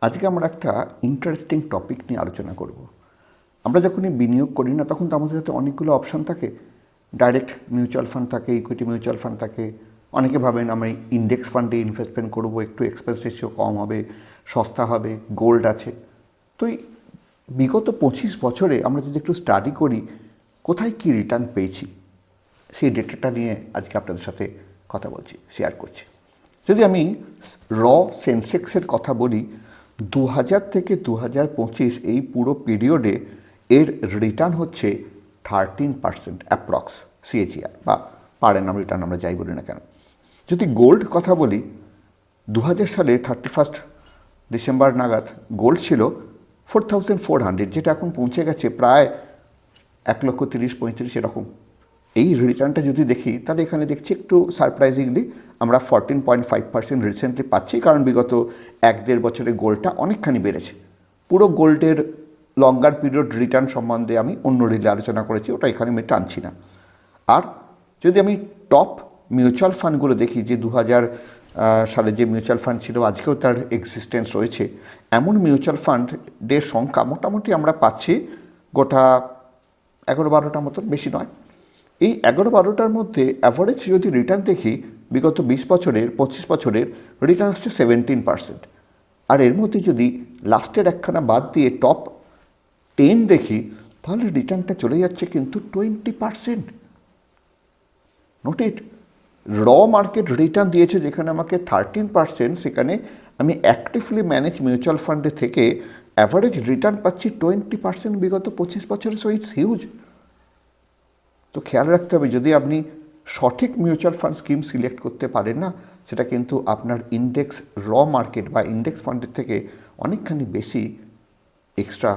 আজকে আমরা একটা ইন্টারেস্টিং টপিক নিয়ে আলোচনা করব। আমরা যখনই বিনিয়োগ করি না তখন তো আমাদের হাতে অনেকগুলো অপশান থাকে। ডাইরেক্ট মিউচুয়াল ফান্ড থাকে, ইকুইটি মিউচুয়াল ফান্ড থাকে। অনেকে ভাবেন আমি ইন্ডেক্স ফান্ডে ইনভেস্টমেন্ট করব, একটু এক্সপেন্স রেশিও কম হবে, সস্তা হবে, গোল্ড আছে। তো এই বিগত 25 বছরে আমরা যদি একটু স্টাডি করি কোথায় কী রিটার্ন পেয়েছি, সেই ডেটাটা নিয়ে আজকে আপনাদের সাথে কথা বলছি, শেয়ার করছি। যদি আমি সেন্সেক্সের কথা বলি, 2000 থেকে 2025 এই পুরো পিরিয়ডে এর রিটার্ন হচ্ছে 13% অ্যাপ্রক্স সিএজিআর বা পার অ্যানাম রিটার্ন আমরা যাই বলি না কেন। যদি গোল্ড কথা বলি, 2000 সালে 31 ডিসেম্বর নাগাদ গোল্ড ছিল 4400, যেটা এখন পৌঁছে গেছে প্রায় 1,30,35 এরকম। এই রিটার্নটা যদি দেখি তাহলে এখানে দেখছি একটু সারপ্রাইজিংলি আমরা 14.5% রিসেন্টলি পাচ্ছি, কারণ বিগত 1-1.5 বছরে গোল্ডটা অনেকখানি বেড়েছে। পুরো গোল্ডের লঙ্গার পিরিয়ড রিটার্ন সম্বন্ধে আমি অন্য রিলে আলোচনা করেছি, ওটা এখানে আমি টানছি না। আর যদি আমি টপ মিউচুয়াল ফান্ডগুলো দেখি, যে 2000 সালে যে মিউচুয়াল ফান্ড ছিল আজকেও তার এক্সিস্টেন্স রয়েছে, এমন মিউচুয়াল ফান্ডের সংখ্যা মোটামুটি আমরা পাচ্ছি গোটা 11-12টার মতন, বেশি নয়। এই 11-12টার মধ্যে অ্যাভারেজ যদি রিটার্ন দেখি, বিগত 25 বছরের রিটার্ন আসছে 17%। আর এর মধ্যে যদি লাস্টের একখানা বাদ দিয়ে টপ 10 দেখি, তাহলে রিটার্নটা চলে যাচ্ছে কিন্তু 20%। নোট ইট, মার্কেট রিটার্ন দিয়েছে যেখানে আমাকে 13%, সেখানে আমি অ্যাক্টিভলি ম্যানেজ মিউচুয়াল ফান্ডে থেকে অ্যাভারেজ রিটার্ন পাচ্ছি 20% বিগত 25 বছরে। So it's huge. তো খেয়াল রাখতে হবে, যদি আপনি সঠিক মিউচুয়াল ফান্ড স্কিম সিলেক্ট করতে পারেন না, সেটা কিন্তু আপনার ইন্ডেক্স মার্কেট বা ইন্ডেক্স ফান্ডের থেকে অনেকখানি বেশি এক্সট্রা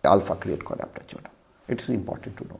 আলফা ক্রিয়েট করে আপনার জন্য। It is important to know.